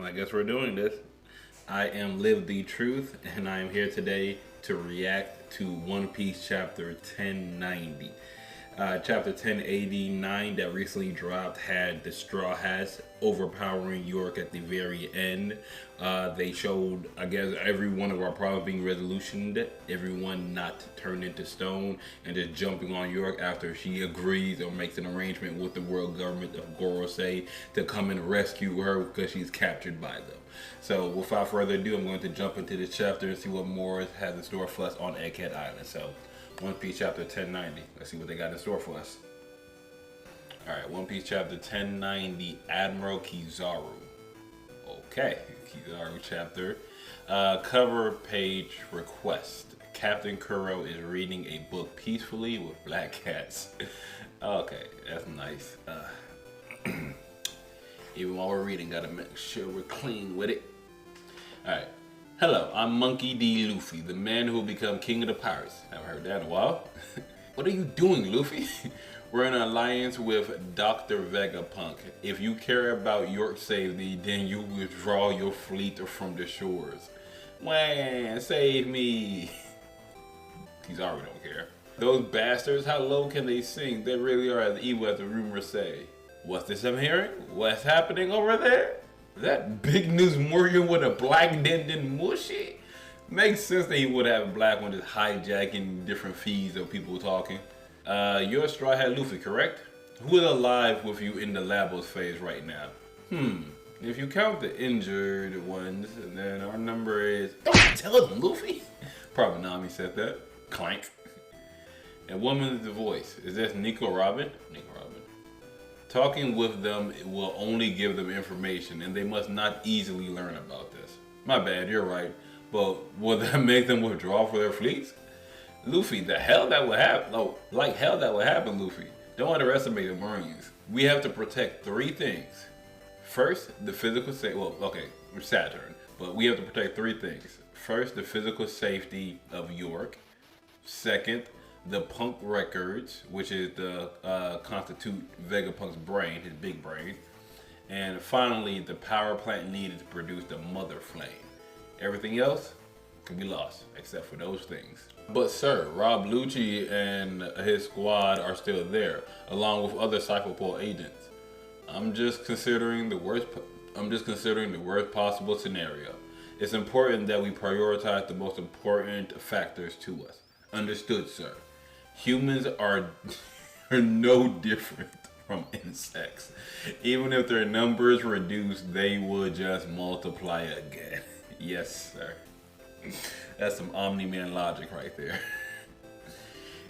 I guess we're doing this. I am Live the Truth, and I am here today to react to One Piece chapter 1090. Chapter 1089 that recently dropped had the Straw Hats overpowering York at the very end. They showed, I guess, every one of our problems being resolutioned, everyone not turned into stone, and just jumping on York after she agrees or makes an arrangement with the world government of Gorosei to come and rescue her because she's captured by them. So without further ado, I'm going to jump into this chapter and see what more has in store for us on Egghead Island. So One Piece chapter 1090. Let's see what they got in store for us. Alright, One Piece chapter 1090, Admiral Kizaru. Okay, Kizaru chapter. Cover page request. Captain Kuro is reading a book peacefully with black cats. Okay, that's nice. Even while we're reading, gotta make sure we're clean with it. Alright. Hello, I'm Monkey D. Luffy, the man who will become king of the pirates. Haven't heard that in a while. What are you doing, Luffy? We're in an alliance with Dr. Vegapunk. If you care about York's safety, then you withdraw your fleet from the shores. Wham! Save me! Kizaru don't care. Those bastards, how low can they sink? They really are as evil as the rumors say. What's this I'm hearing? What's happening over there? That big news Morgan with a black Denden mushy? Makes sense that he would have a black one just hijacking different feeds of people talking. You're Straw Hat Luffy, correct? Who is alive with you in the Labos phase right now? If you count the injured ones, then our number is... Don't tell them, Luffy! Probably Nami said that. Clank. And woman is the voice. Is this Nico Robin? Nico Robin. Talking with them will only give them information, and they must not easily learn about this. My bad, you're right. But will that make them withdraw for their fleets? Luffy, the hell that would happen? No, like hell that would happen, Luffy. Don't underestimate the Marines. We have to protect three things. First, the physical safety. Well, okay, we're Saturn, but we have to protect three things. First, the physical safety of York. Second, the Punk records, which is the constitute Vegapunk's brain, his big brain. And finally, the power plant needed to produce the mother flame. Everything else can be lost, except for those things. But sir, Rob Lucci and his squad are still there, along with other Cypherpole agents. I'm just considering the worst possible scenario. It's important that we prioritize the most important factors to us. Understood, sir. Humans are no different from insects. Even if their numbers reduce, they would just multiply again. Yes, sir. That's some Omni-Man logic right there.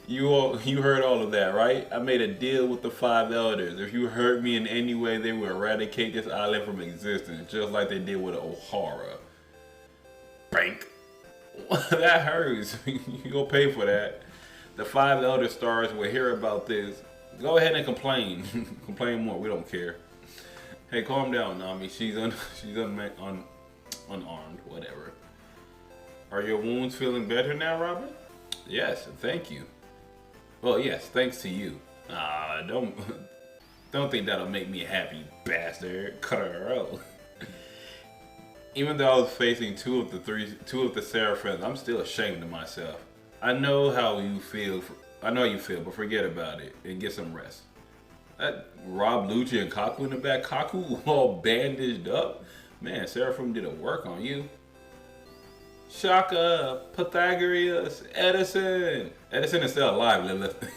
You heard all of that, right? I made a deal with the 5 elders. If you hurt me in any way, they will eradicate this island from existence, just like they did with O'Hara. Bank. That hurts. You gonna pay for that. The 5 elder stars will hear about this. Go ahead and complain. Complain more. We don't care. Hey, calm down, Nami. She's unarmed. Whatever. Are your wounds feeling better now, Robin? Yes, thank you. Well, yes, thanks to you. Don't think that'll make me happy, bastard. Cut her out. Even though I was facing two of the Seraphims, I'm still ashamed of myself. I know how you feel, but forget about it and get some rest. That Rob Lucci and Kaku in the back, Kaku all bandaged up. Man, Seraphim did a work on you. Shaka, Pythagoras, Edison. Edison is still alive, Lilith.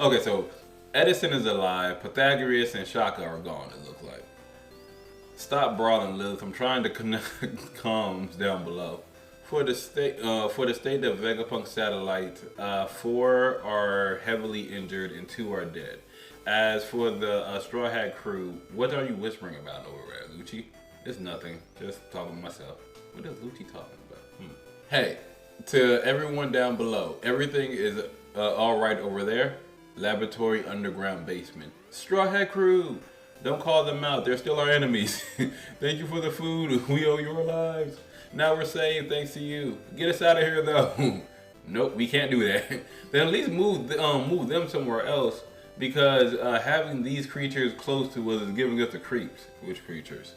Okay, so Edison is alive, Pythagoras and Shaka are gone, it looks like. Stop brawling, Lilith. I'm trying to connect comms down below. For the state of Vegapunk satellite, 4 are heavily injured and 2 are dead. As for the Straw Hat crew, what are you whispering about over there, Lucci? It's nothing. Just talking to myself. What is Lucci talking about? Hey, to everyone down below, everything is all right over there. Laboratory underground basement. Straw Hat crew, don't call them out. They're still our enemies. Thank you for the food. We owe your lives. Now we're saved thanks to you. Get us out of here though. Nope, we can't do that. Then at least move them somewhere else, because having these creatures close to us is giving us the creeps. Which creatures?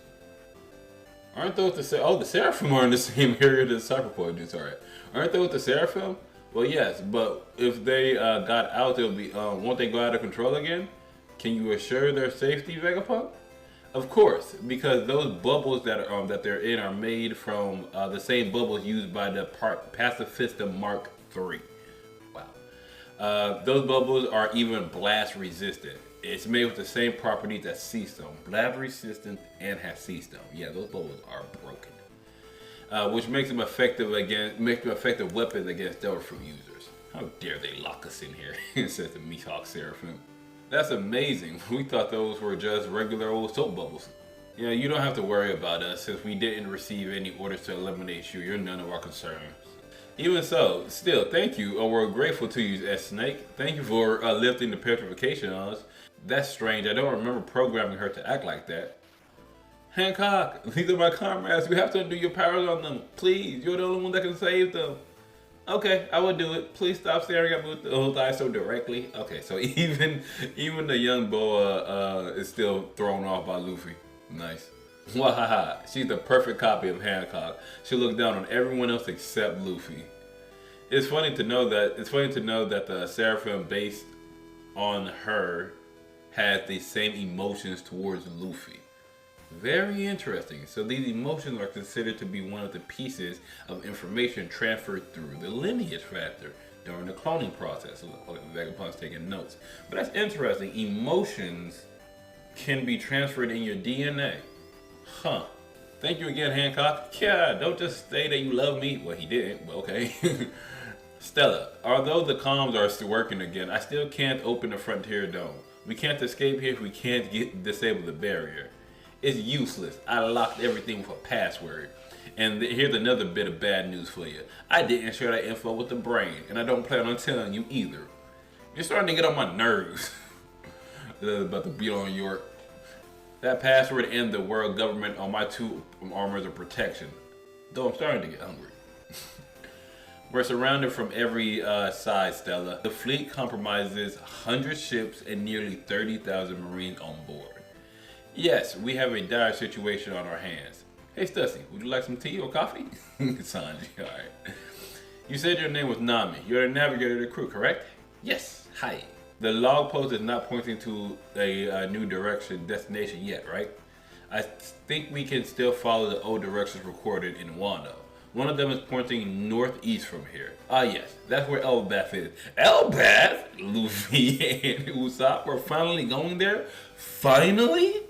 Aren't those the Seraphim are in the same area that the Cyberpunk dudes are at? Aren't those the Seraphim? Well, yes, but if they got out, they'll be won't they go out of control again? Can you assure their safety, Vegapunk? Of course, because those bubbles that they're in are made from the same bubbles used by the Pacifista Mark III. Wow. Those bubbles are even blast resistant. It's made with the same properties as sea stone, blast resistant and has sea stone. Yeah, those bubbles are broken, which makes them effective weapons against Seraphim users. How dare they lock us in here? Says the Mihawk Seraphim. That's amazing. We thought those were just regular old soap bubbles. Yeah, you don't have to worry about us since we didn't receive any orders to eliminate you. You're none of our concerns. Even so, still, thank you. We're grateful to you, S-Snake. Thank you for lifting the petrification on us. That's strange. I don't remember programming her to act like that. Hancock, these are my comrades. You have to undo your powers on them. Please, you're the only one that can save them. Okay, I will do it. Please stop staring at me with those eyes so directly. Okay, so even the young boa is still thrown off by Luffy. Nice. Wahaha, she's the perfect copy of Hancock. She looks down on everyone else except Luffy. It's funny to know that the Seraphim based on her has the same emotions towards Luffy. Very interesting. So these emotions are considered to be one of the pieces of information transferred through the lineage factor during the cloning process. Okay, Vegapunk's taking notes. But that's interesting. Emotions can be transferred in your DNA. Huh. Thank you again, Hancock. Yeah, don't just say that you love me. Well, he didn't, but okay. Stella, although the comms are still working again, I still can't open the Frontier Dome. We can't escape here if we can't disable the barrier. It's useless. I locked everything with a password. And here's another bit of bad news for you. I didn't share that info with the brain, and I don't plan on telling you either. You're starting to get on my nerves. About to beat on York. That password and the world government are my two armors of protection. Though I'm starting to get hungry. We're surrounded from every side, Stella. The fleet compromises 100 ships and nearly 30,000 Marines on board. Yes, we have a dire situation on our hands. Hey Stussy, would you like some tea or coffee? Sanji, alright. You said your name was Nami. You're the navigator of the crew, correct? Yes, hi. The log post is not pointing to a new destination yet, right? I think we can still follow the old directions recorded in Wano. One of them is pointing northeast from here. Ah yes, that's where Elbaf is. Elbaf? Luffy and Usopp are finally going there? Finally?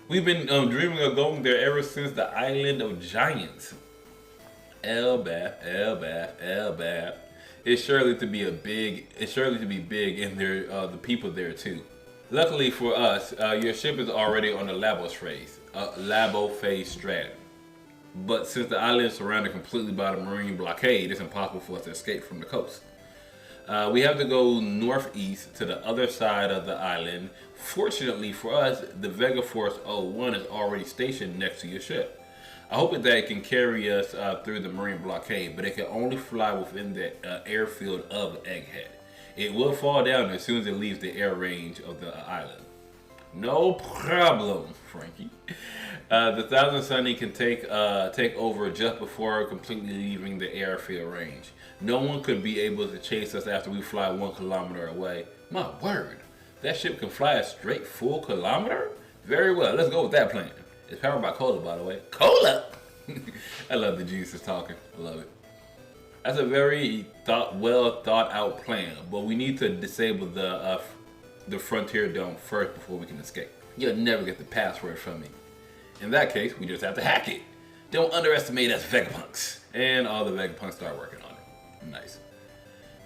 We've been dreaming of going there ever since the Island of Giants. Elbaf. It's surely to be big, and the people there too. Luckily for us, your ship is already on the Labo phase strand. But since the island is surrounded completely by the marine blockade, it's impossible for us to escape from the coast. We have to go northeast to the other side of the island. Fortunately for us, the Vega Force 01 is already stationed next to your ship. I hope that it can carry us through the marine blockade, but it can only fly within the airfield of Egghead. It will fall down as soon as it leaves the air range of the island. No problem, Frankie. The Thousand Sunny can take over just before completely leaving the airfield range. No one could be able to chase us after we fly 1 kilometer away. My word, that ship can fly a straight full kilometer? Very well, let's go with that plan. It's powered by Cola, by the way. Cola! I love the Jesus talking. I love it. That's a very well thought out plan, but we need to disable the Frontier Dome first before we can escape. You'll never get the password from me. In that case, we just have to hack it. Don't underestimate us Vegapunks. And all the Vegapunks start working on it. Nice.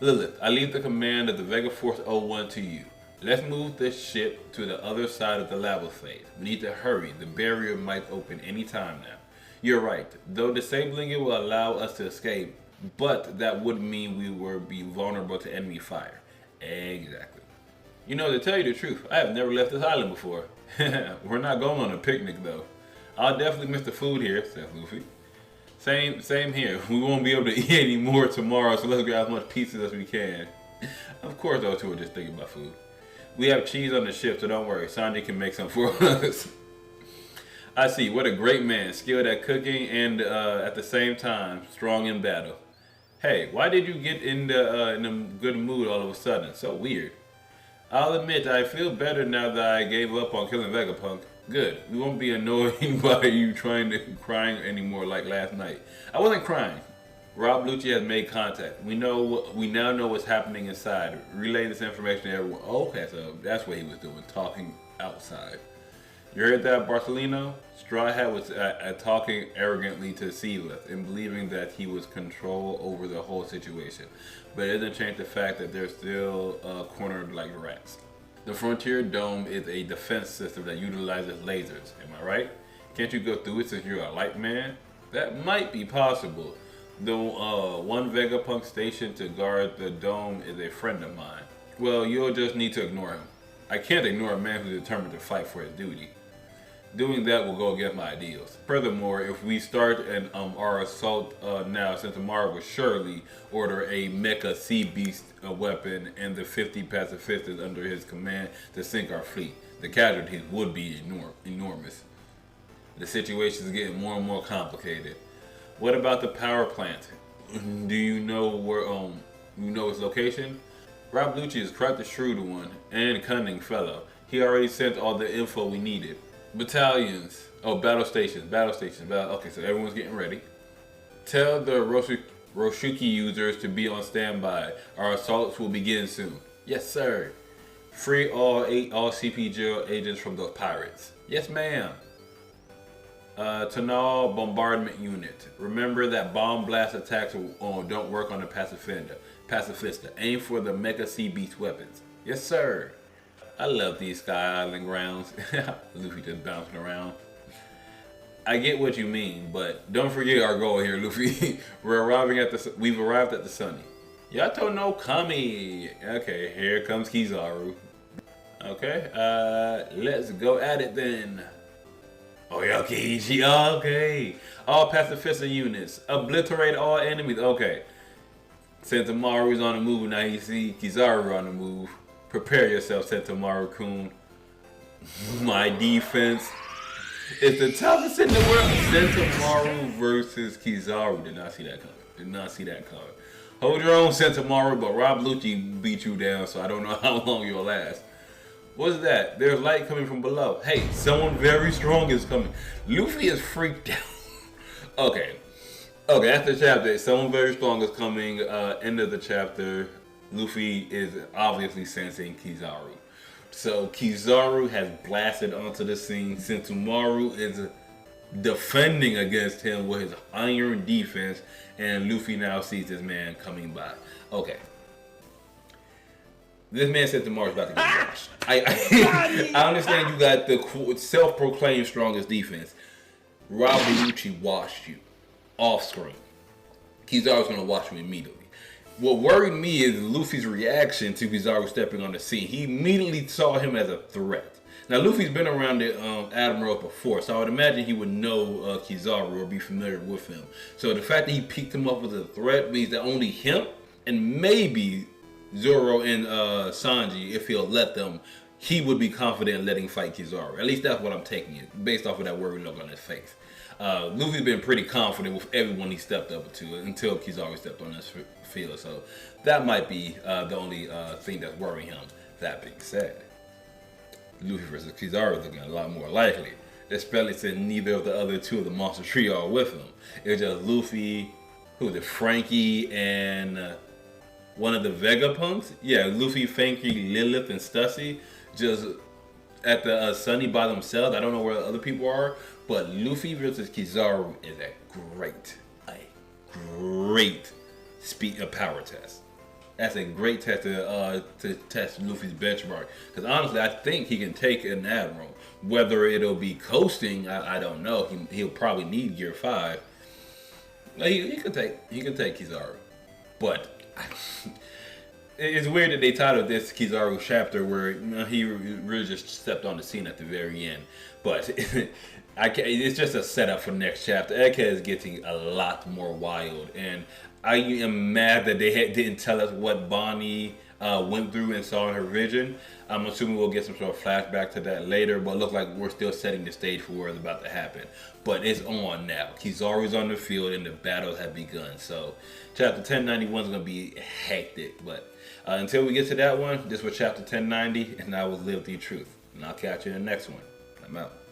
Lilith, I leave the command of the Vega Force 01 to you. Let's move this ship to the other side of the lava phase. We need to hurry. The barrier might open any time now. You're right. Though disabling it will allow us to escape, but that would mean we would be vulnerable to enemy fire. Exactly. You know, to tell you the truth, I have never left this island before. We're not going on a picnic though. I'll definitely miss the food here, says Luffy. Same here. We won't be able to eat any more tomorrow, so let's grab as much pizza as we can. Of course those two are just thinking about food. We have cheese on the ship, so don't worry. Sanji can make some for us. I see. What a great man. Skilled at cooking and at the same time, strong in battle. Hey, why did you get in a good mood all of a sudden? So weird. I'll admit, I feel better now that I gave up on killing Vegapunk. Good. We won't be annoyed by you crying anymore like last night. I wasn't crying. Rob Lucci has made contact. We now know what's happening inside. Relay this information to everyone. Okay, so that's what he was doing, talking outside. You heard that, Barcelino? Straw Hat was talking arrogantly to Sealith and believing that he was control over the whole situation. But it doesn't change the fact that they're still cornered like rats. The Frontier Dome is a defense system that utilizes lasers. Am I right? Can't you go through it since you're a light man? That might be possible. Though one Vegapunk stationed to guard the dome is a friend of mine. Well, you'll just need to ignore him. I can't ignore a man who's determined to fight for his duty. Doing that will go against my ideals. Furthermore, if we start our assault now, Sentomaru will surely order a Mecha Sea Beast weapon and the 50 pacifistas under his command to sink our fleet. The casualties would be enormous. The situation is getting more and more complicated. What about the power plant? Do you know where its location? Rob Lucci is quite the shrewd one and cunning fellow. He already sent all the info we needed. Battalions. Oh, battle stations. Okay, so everyone's getting ready. Tell the Roshuki users to be on standby. Our assaults will begin soon. Yes, sir. Free all CPJ agents from those pirates. Yes, ma'am. Tonal bombardment unit. Remember that bomb blast attacks don't work on the pacifista. Aim for the Mecha Sea Beast weapons. Yes, sir. I love these Sky Island grounds. Luffy just bouncing around. I get what you mean, but don't forget our goal here, Luffy. We've arrived at the Sunny. Yato no Kami. Okay, here comes Kizaru. Okay, let's go at it then. Oh yeah, okay. All pacifista units. Obliterate all enemies. Okay. Sentomaru's on the move. Now you see Kizaru on the move. Prepare yourself, Sentomaru-kun. My defense is the toughest in the world. Sentomaru versus Kizaru. Did not see that coming. Hold your own, Sentomaru, but Rob Lucci beat you down, so I don't know how long you'll last. What's that? There's light coming from below. Hey, someone very strong is coming. Luffy is freaked out. Okay, after the chapter, someone very strong is coming. End of the chapter. Luffy is obviously sensing Kizaru. So Kizaru has blasted onto the scene. Sentomaru is defending against him with his iron defense. And Luffy now sees this man coming by. Okay. This man Sentomaru is about to get washed. I understand you got the self-proclaimed strongest defense. Rob Lucci washed you. Off screen. Kizaru's going to watch you immediately. What worried me is Luffy's reaction to Kizaru stepping on the scene. He immediately saw him as a threat. Now, Luffy's been around the Admiral before, so I would imagine he would know Kizaru or be familiar with him. So the fact that he picked him up as a threat means that only him and maybe Zoro and Sanji, if he'll let them, he would be confident in letting fight Kizaru. At least that's what I'm taking it, based off of that worried look on his face. Luffy's been pretty confident with everyone he stepped up to until Kizaru stepped on his field. So that might be the only thing that's worrying him. That being said, Luffy versus Kizaru is looking a lot more likely, especially since neither of the other two of the monster trio are with him. It's just Luffy, Frankie, and one of the Vegapunks. Yeah, Luffy, Frankie, Lilith, and Stussy just at the Sunny by themselves. I don't know where the other people are, but Luffy versus Kizaru is a great power test. That's a great test to test Luffy's benchmark. Because honestly, I think he can take an Admiral. Whether it'll be coasting, I don't know. He'll probably need Gear 5. He can take Kizaru, but it's weird that they titled this Kizaru chapter where he really just stepped on the scene at the very end. But it's just a setup for the next chapter. Egghead is getting a lot more wild, and I am mad that they didn't tell us what Bonnie went through and saw in her vision. I'm assuming we'll get some sort of flashback to that later, but it looks like we're still setting the stage for what's about to happen. But it's on now. Kizaru's on the field and the battles have begun. So chapter 1091 is going to be hectic. But until we get to that one, this was chapter 1090, and I was Live the Truth. And I'll catch you in the next one. I'm out.